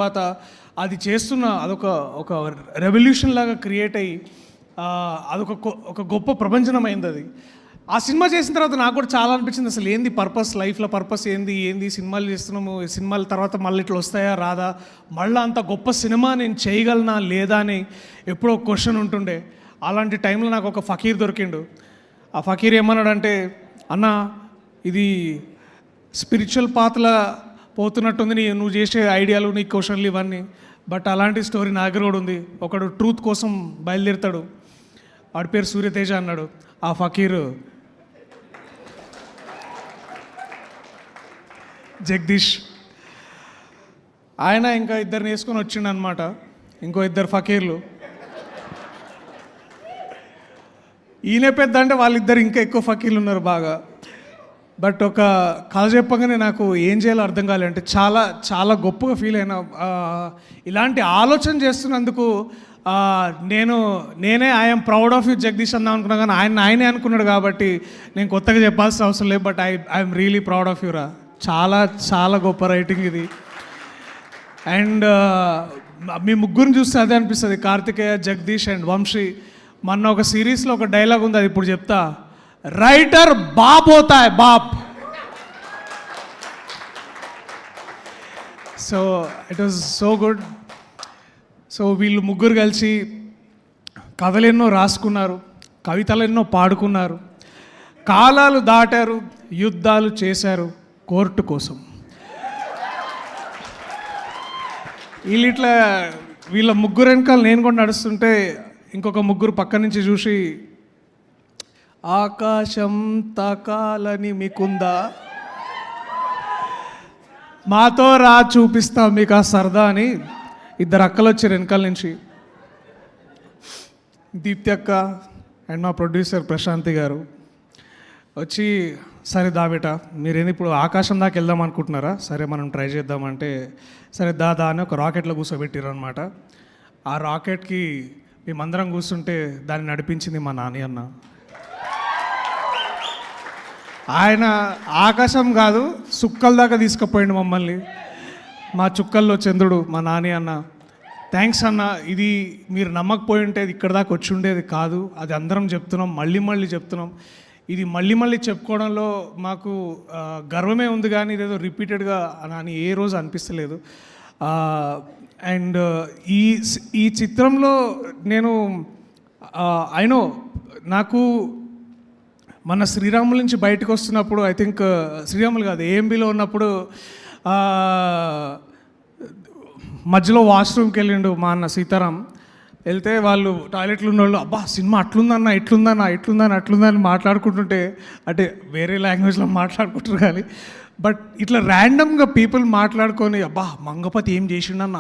తర్వాత అది చేస్తున్న అదొక ఒక రెవల్యూషన్ లాగా క్రియేట్ అయ్యి అదొక ఒక గొప్ప ప్రపంచమైంది అది. ఆ సినిమా చేసిన తర్వాత నాకు కూడా చాలా అనిపించింది, అసలు ఏంది పర్పస్, లైఫ్లో పర్పస్ ఏంది సినిమాలు చేస్తున్నాము, సినిమాల తర్వాత మళ్ళీ ఇట్లా వస్తాయా రాదా, మళ్ళీ అంత గొప్ప సినిమా నేను చేయగలనా లేదా అని ఎప్పుడో క్వశ్చన్ ఉంటుండే. అలాంటి టైంలో నాకు ఒక ఫకీర్ దొరికిండు. ఆ ఫకీర్ ఏమన్నాడంటే, అన్న ఇది స్పిరిచువల్ పాత్లా పోతున్నట్టుంది నువ్వు చేసే ఐడియాలు, నీ క్వశ్చన్లు ఇవన్నీ, బట్ అలాంటి స్టోరీ నా దగ్గర కూడా ఉంది. ఒకడు ట్రూత్ కోసం బయలుదేరుతాడు, వాడి పేరు సూర్యతేజ అన్నాడు. ఆ ఫకీర్ జగదీష్, ఆయన ఇంకా ఇద్దరిని వేసుకొని వచ్చిండు అనమాట, ఇంకో ఇద్దరు ఫకీర్లు. ఈయన పెద్ద అంటే వాళ్ళిద్దరు ఇంకా ఎక్కువ ఫకీర్లు ఉన్నారు బాగా. బట్ ఒక కథ చెప్పగానే నాకు ఏం చేయాలో అర్థం కాలే. అంటే చాలా చాలా గొప్పగా ఫీల్ అయినా. ఇలాంటి ఆలోచన చేస్తున్నందుకు నేనే I'm proud of you Jagadish అందాం అనుకున్నా, కానీ ఆయనే అనుకున్నాడు కాబట్టి నేను కొత్తగా చెప్పాల్సిన అవసరం లేదు. But I'm really proud of you రా. చాలా చాలా గొప్ప రైటింగ్ ఇది. అండ్ మీ ముగ్గురిని చూస్తే అదే అనిపిస్తుంది, కార్తికేయ, జగదీష్ అండ్ వంశీ. మొన్న ఒక సిరీస్లో ఒక డైలాగ్ ఉంది, అది ఇప్పుడు చెప్తా. రైటర్ బాప్ హోతా హై, బాప్. So it was so good. So వీళ్ళు ముగ్గురు కలిసి కథలు ఎన్నో రాసుకున్నారు, కవితలు ఎన్నో పాడుకున్నారు, కాలాలు దాటారు, యుద్ధాలు చేశారు కోర్టు కోసం. వీళ్ళ ముగ్గురు వెనకాల నేను కూడా నడుస్తుంటే ఇంకొక ముగ్గురు పక్క నుంచి చూసి, ఆకాశం తాకాలని మీకుందా, మాతో రా చూపిస్తా మీకు ఆ సరదా అని ఇద్దరు అక్కలు వచ్చారు వెనకాల నుంచి. దీప్తి అక్క అండ్ మా ప్రొడ్యూసర్ ప్రశాంతి గారు వచ్చి, సరే దాబేట మీరేంది ఇప్పుడు ఆకాశం దాకా వెళ్దాం అనుకుంటున్నారా, సరే మనం ట్రై చేద్దామంటే, సరే దాదా అని ఒక రాకెట్లో కూర్చోబెట్టారు అనమాట. ఆ రాకెట్కి మేమందరం కూర్చుంటే దాన్ని నడిపించింది మా నాని అన్న. ఆయన ఆకాశం కాదు చుక్కల దాకా తీసుకుపోయిండు మమ్మల్ని, మా చుక్కల్లో చంద్రుడు మా నాని అన్న. థ్యాంక్స్ అన్న. ఇది మీరు నమ్మకపోయి ఉంటే ఇక్కడ దాకా వచ్చి ఉండేది కాదు. అది అందరం చెప్తున్నాం, మళ్ళీ చెప్తున్నాం. ఇది మళ్ళీ చెప్పుకోవడంలో మాకు గర్వమే ఉంది, కానీ ఇదేదో రిపీటెడ్గా అని ఏ రోజు అనిపిస్తలేదు. అండ్ ఈ చిత్రంలో నేను అయినో నాకు మన శ్రీరాముల నుంచి బయటకు వస్తున్నప్పుడు, ఐ థింక్ శ్రీరాములు కాదు ఏఎంబీలో ఉన్నప్పుడు మధ్యలో వాష్రూమ్కి వెళ్ళిండు మా అన్న సీతారాం. వెళ్తే వాళ్ళు టాయిలెట్లు ఉన్నోళ్ళు, అబ్బా సినిమా అట్లుందని మాట్లాడుకుంటుంటే, అంటే వేరే లాంగ్వేజ్లో మాట్లాడుకుంటారు కానీ, బట్ ఇట్లా ర్యాండమ్గా పీపుల్ మాట్లాడుకొని, అబ్బా మంగపతి ఏం చేసిండన్న